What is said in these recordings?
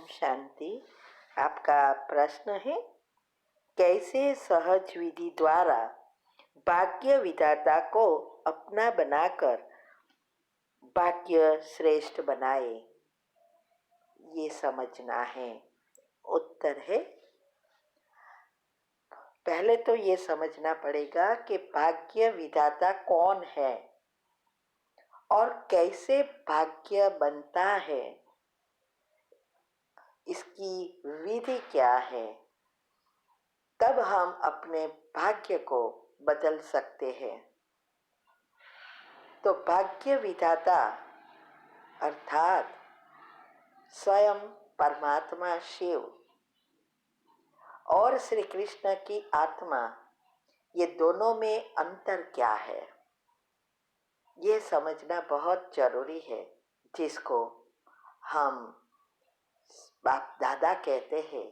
शांति। आपका प्रश्न है, कैसे सहज विधि द्वारा भाग्य विधाता को अपना बनाकर भाग्य श्रेष्ठ बनाए, ये समझना है। उत्तर है, पहले तो ये समझना पड़ेगा कि भाग्य विधाता कौन है और कैसे भाग्य बनता है, इसकी विधि क्या है। तब हम अपने भाग्य को बदल सकते हैं। तो भाग्य विधाता अर्थात स्वयं परमात्मा शिव और श्री कृष्ण की आत्मा, ये दोनों में अंतर क्या है, ये समझना बहुत जरूरी है, जिसको हम बाप दादा कहते हैं।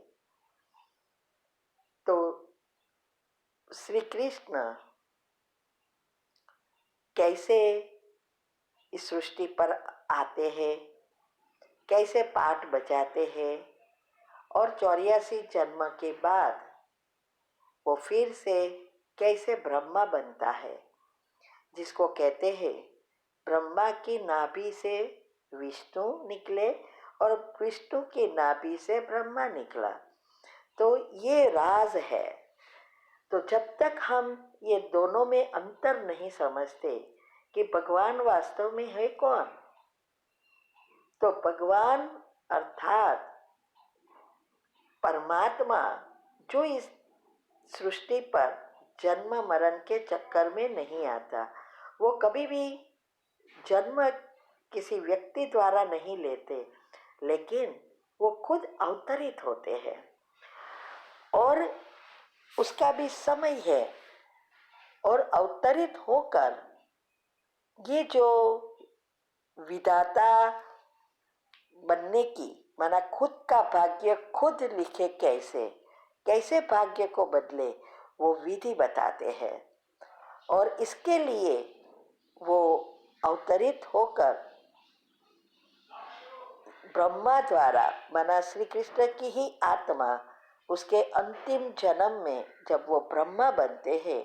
तो श्री कृष्ण कैसे इस सृष्टि पर आते हैं, कैसे पाठ बजाते हैं और 84 जन्म के बाद वो फिर से कैसे ब्रह्मा बनता है, जिसको कहते हैं ब्रह्मा की नाभि से विष्णु निकले और विष्णु की नाभि से ब्रह्मा निकला। तो ये राज है। तो जब तक हम ये दोनों में अंतर नहीं समझते कि भगवान वास्तव में है कौन, तो भगवान अर्थात परमात्मा जो इस सृष्टि पर जन्म मरण के चक्कर में नहीं आता, वो कभी भी जन्म किसी व्यक्ति द्वारा नहीं लेते, लेकिन वो खुद अवतरित होते हैं और उसका भी समय है। और अवतरित होकर ये जो विधाता बनने की माना खुद का भाग्य खुद लिखे, कैसे कैसे भाग्य को बदले, वो विधि बताते हैं। और इसके लिए वो अवतरित होकर ब्रह्मा द्वारा माना श्री कृष्ण की ही आत्मा उसके अंतिम जन्म में जब वो ब्रह्मा बनते हैं,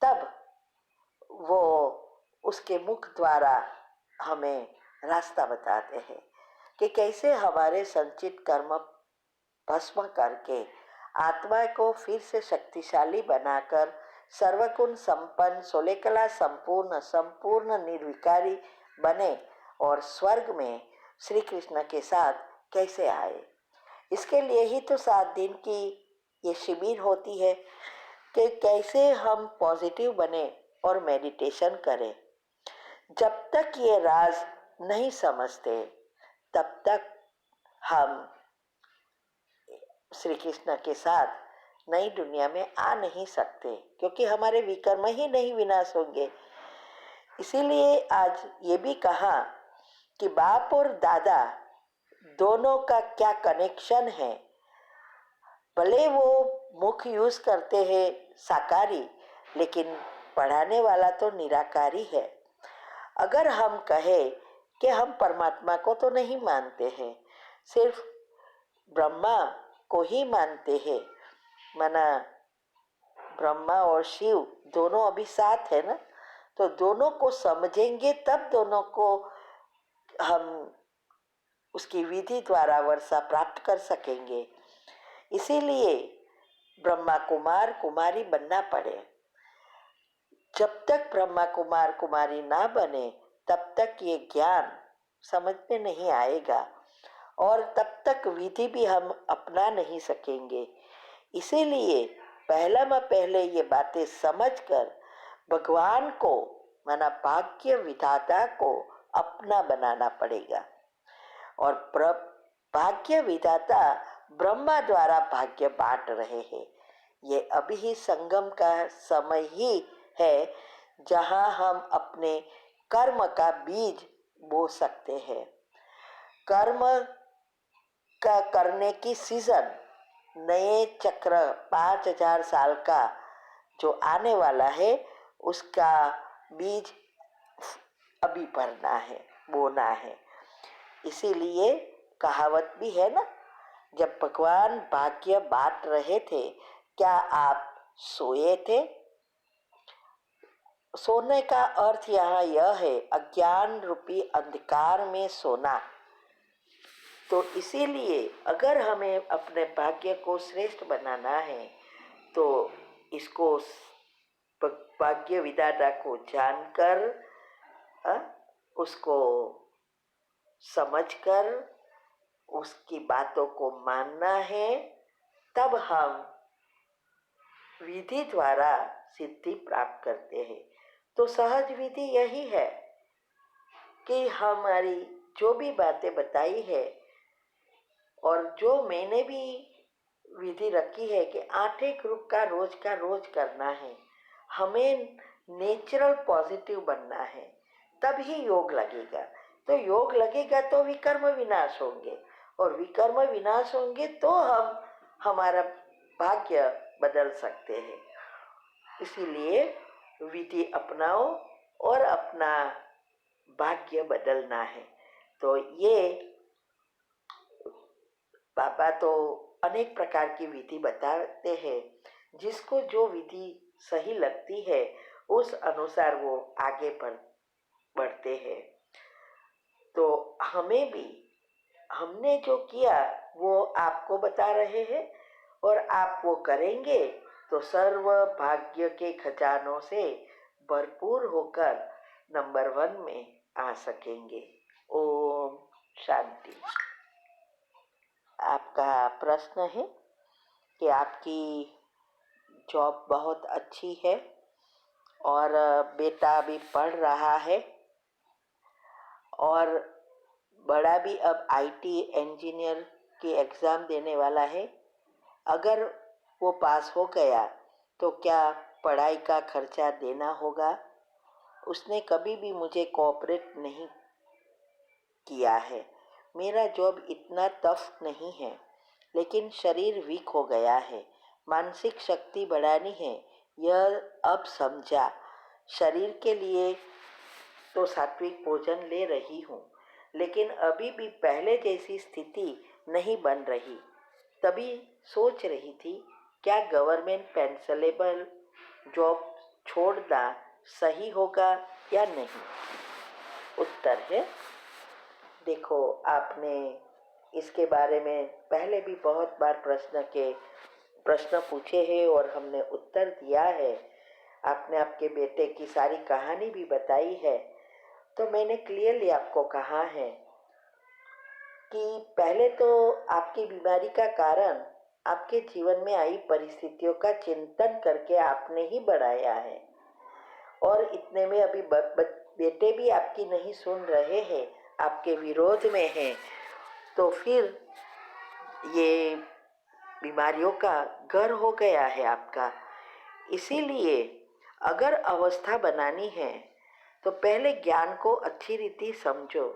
तब वो उसके मुख द्वारा हमें रास्ता बताते हैं कि कैसे हमारे संचित कर्म भस्म करके आत्मा को फिर से शक्तिशाली बनाकर सर्वगुण संपन्न, सोलेकला संपूर्ण निर्विकारी बने और स्वर्ग में श्री कृष्ण के साथ कैसे आए। इसके लिए ही तो 7 दिन की ये शिविर होती है कि कैसे हम पॉजिटिव बने और मेडिटेशन करें। जब तक ये राज नहीं समझते, तब तक हम श्री कृष्ण के साथ नई दुनिया में आ नहीं सकते, क्योंकि हमारे विकर्म ही नहीं विनाश होंगे। इसीलिए आज ये भी कहा कि बाप और दादा दोनों का क्या कनेक्शन है। भले वो मुख यूज करते हैं साकारी, लेकिन पढ़ाने वाला तो निराकारी है। अगर हम कहें कि हम परमात्मा को तो नहीं मानते हैं, सिर्फ ब्रह्मा को ही मानते हैं, माना ब्रह्मा और शिव दोनों अभी साथ है ना, तो दोनों को समझेंगे तब दोनों को हम उसकी विधि द्वारा वर्षा प्राप्त कर सकेंगे। इसीलिए ब्रह्मा कुमार कुमारी बनना पड़े। जब तक ब्रह्मा कुमार कुमारी ना बने, तब तक ये ज्ञान समझ में नहीं आएगा और तब तक विधि भी हम अपना नहीं सकेंगे। इसीलिए पहले ये बातें समझकर भगवान को माना भाग्य विधाता को अपना बनाना पड़ेगा। और भाग्य विधाता ब्रह्मा द्वारा भाग्य बांट रहे हैं। ये अभी ही संगम का समय ही है, जहां हम अपने कर्म का बीज बो सकते हैं। कर्म का करने की सीजन नए चक्र 5000 साल का जो आने वाला है, उसका बीज अभी भरना है, बोना है। इसीलिए कहावत भी है ना जब भगवान भाग्य बांट रहे थे, क्या आप सोए थे? सोने का अर्थ यहाँ यह है अज्ञान रूपी अंधकार में सोना। तो इसीलिए अगर हमें अपने भाग्य को श्रेष्ठ बनाना है तो इसको भाग्य विधाता को जानकर अ, उसको समझकर उसकी बातों को मानना है। तब हम विधि द्वारा सिद्धि प्राप्त करते हैं। तो सहज विधि यही है कि हमारी जो भी बातें बताई है और जो मैंने भी विधि रखी है कि 8 ग्रुप का रोज करना है, हमें नेचुरल पॉजिटिव बनना है, तब ही योग लगेगा। तो योग लगेगा तो विकर्म विनाश होंगे, और विकर्म विनाश होंगे तो हम हमारा भाग्य बदल सकते हैं। इसीलिए विधि अपनाओ और अपना भाग्य बदलना है। तो ये बाबा तो अनेक प्रकार की विधि बताते हैं, जिसको जो विधि सही लगती है उस अनुसार वो आगे बढ़ते हैं। तो हमें भी हमने जो किया वो आपको बता रहे हैं, और आप वो करेंगे तो सर्व भाग्य के खजानों से भरपूर होकर नंबर 1 में आ सकेंगे। ओम शांति। आपका प्रश्न है कि आपकी जॉब बहुत अच्छी है और बेटा भी पढ़ रहा है और बड़ा भी अब आईटी इंजीनियर की एग्ज़ाम देने वाला है। अगर वो पास हो गया तो क्या पढ़ाई का खर्चा देना होगा? उसने कभी भी मुझे कोऑपरेट नहीं किया है। मेरा जॉब इतना टफ नहीं है, लेकिन शरीर वीक हो गया है। मानसिक शक्ति बढ़ानी है, यह अब समझा। शरीर के लिए तो सात्विक भोजन ले रही हूँ, लेकिन अभी भी पहले जैसी स्थिति नहीं बन रही। तभी सोच रही थी क्या गवर्नमेंट पेंशनेबल जॉब छोड़ना सही होगा या नहीं। उत्तर है, देखो आपने इसके बारे में पहले भी बहुत बार प्रश्न पूछे हैं और हमने उत्तर दिया है। आपने आपके बेटे की सारी कहानी भी बताई है। तो मैंने क्लियरली आपको कहा है कि पहले तो आपकी बीमारी का कारण आपके जीवन में आई परिस्थितियों का चिंतन करके आपने ही बढ़ाया है, और इतने में अभी बेटे भी आपकी नहीं सुन रहे हैं, आपके विरोध में हैं। तो फिर ये बीमारियों का घर हो गया है आपका। इसीलिए अगर अवस्था बनानी है तो पहले ज्ञान को अच्छी रीति समझो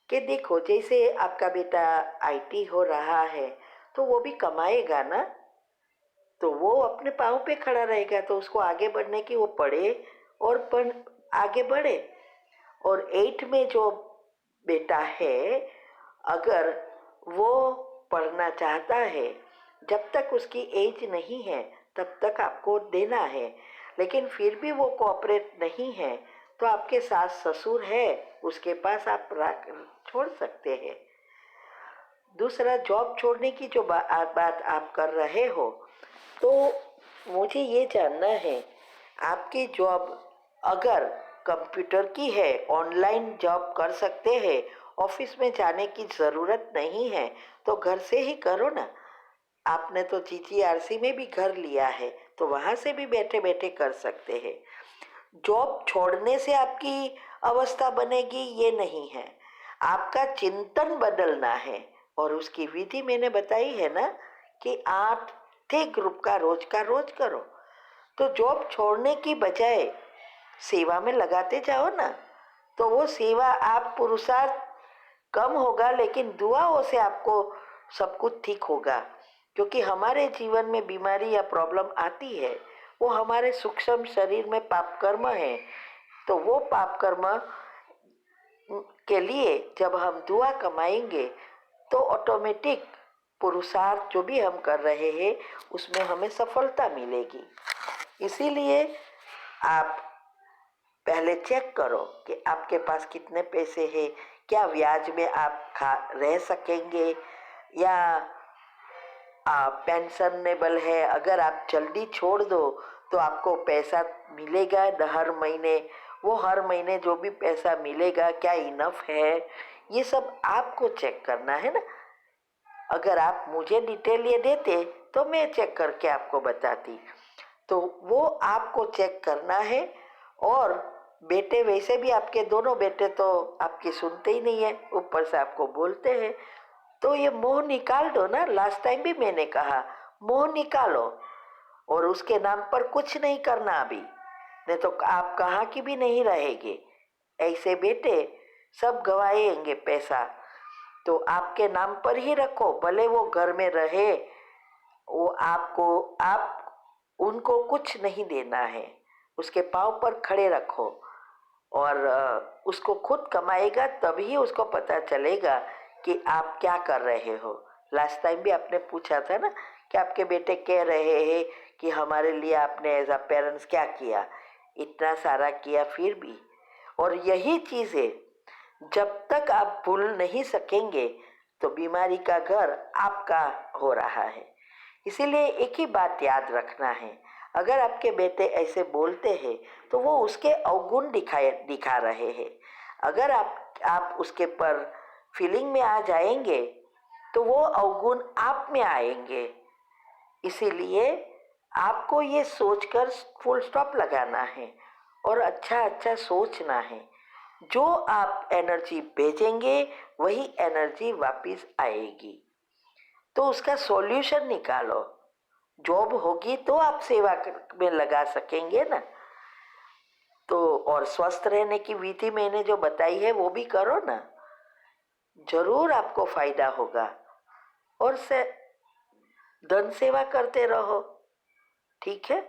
कि देखो जैसे आपका बेटा आईटी हो रहा है तो वो भी कमाएगा ना, तो वो अपने पाँव पे खड़ा रहेगा, तो उसको आगे बढ़ने की वो पढ़े और आगे बढ़े। और 8 में जो बेटा है, अगर वो पढ़ना चाहता है, जब तक उसकी एज नहीं है तब तक आपको देना है, लेकिन फिर भी वो कोऑपरेट नहीं है तो आपके सास ससुर है, उसके पास आप छोड़ सकते हैं। दूसरा, जॉब छोड़ने की जो बात आप कर रहे हो, तो मुझे ये जानना है आपकी जॉब अगर कंप्यूटर की है, ऑनलाइन जॉब कर सकते हैं, ऑफिस में जाने की ज़रूरत नहीं है, तो घर से ही करो ना। आपने तो जीजीआरसी में भी घर लिया है, तो वहाँ से भी बैठे बैठे कर सकते हैं। जॉब छोड़ने से आपकी अवस्था बनेगी ये नहीं है, आपका चिंतन बदलना है। और उसकी विधि मैंने बताई है ना कि 8 ग्रुप का रोज करो। तो जॉब छोड़ने की बजाय सेवा में लगाते जाओ ना, तो वो सेवा आप पुरुषार्थ कम होगा, लेकिन दुआओं से आपको सब कुछ ठीक होगा। क्योंकि हमारे जीवन में बीमारी या प्रॉब्लम आती है, वो हमारे सूक्ष्म शरीर में पाप कर्म है। तो वो पाप कर्म के लिए जब हम दुआ कमाएंगे तो ऑटोमेटिक पुरुषार्थ जो भी हम कर रहे हैं उसमें हमें सफलता मिलेगी। इसीलिए आप पहले चेक करो कि आपके पास कितने पैसे हैं, क्या ब्याज में आप रह सकेंगे या पेंशनेबल है। अगर आप जल्दी छोड़ दो तो आपको पैसा मिलेगा हर महीने, वो हर महीने जो भी पैसा मिलेगा क्या इनफ है, ये सब आपको चेक करना है ना। अगर आप मुझे डिटेल ये देते तो मैं चेक करके आपको बताती, तो वो आपको चेक करना है। और बेटे वैसे भी आपके दोनों बेटे तो आपकी सुनते ही नहीं है, ऊपर से आपको बोलते हैं, तो ये मोह निकाल दो ना। लास्ट टाइम भी मैंने कहा मोह निकालो और उसके नाम पर कुछ नहीं करना अभी, नहीं तो आप कहाँ की भी नहीं रहेंगे। ऐसे बेटे सब गवाएंगे पैसा, तो आपके नाम पर ही रखो, भले वो घर में रहे, वो आप उनको कुछ नहीं देना है, उसके पाँव पर खड़े रखो और उसको खुद कमाएगा तभी उसको पता चलेगा कि आप क्या कर रहे हो। लास्ट टाइम भी आपने पूछा था ना कि आपके बेटे कह रहे हैं कि हमारे लिए आपने एज अ पेरेंट्स क्या किया, इतना सारा किया फिर भी। और यही चीज़ है, जब तक आप भूल नहीं सकेंगे तो बीमारी का घर आपका हो रहा है। इसीलिए एक ही बात याद रखना है, अगर आपके बेटे ऐसे बोलते हैं तो वो उसके अवगुण दिखा रहे हैं। अगर आप उसके पर फीलिंग में आ जाएंगे तो वो अवगुण आप में आएंगे। इसीलिए आपको ये सोचकर फुल स्टॉप लगाना है और अच्छा अच्छा सोचना है। जो आप एनर्जी भेजेंगे वही एनर्जी वापस आएगी, तो उसका सॉल्यूशन निकालो। जॉब होगी तो आप सेवा में लगा सकेंगे ना। तो और स्वस्थ रहने की विधि मैंने जो बताई है वो भी करो ना, जरूर आपको फायदा होगा। और से धन सेवा करते रहो, ठीक है।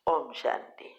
ओम शांति।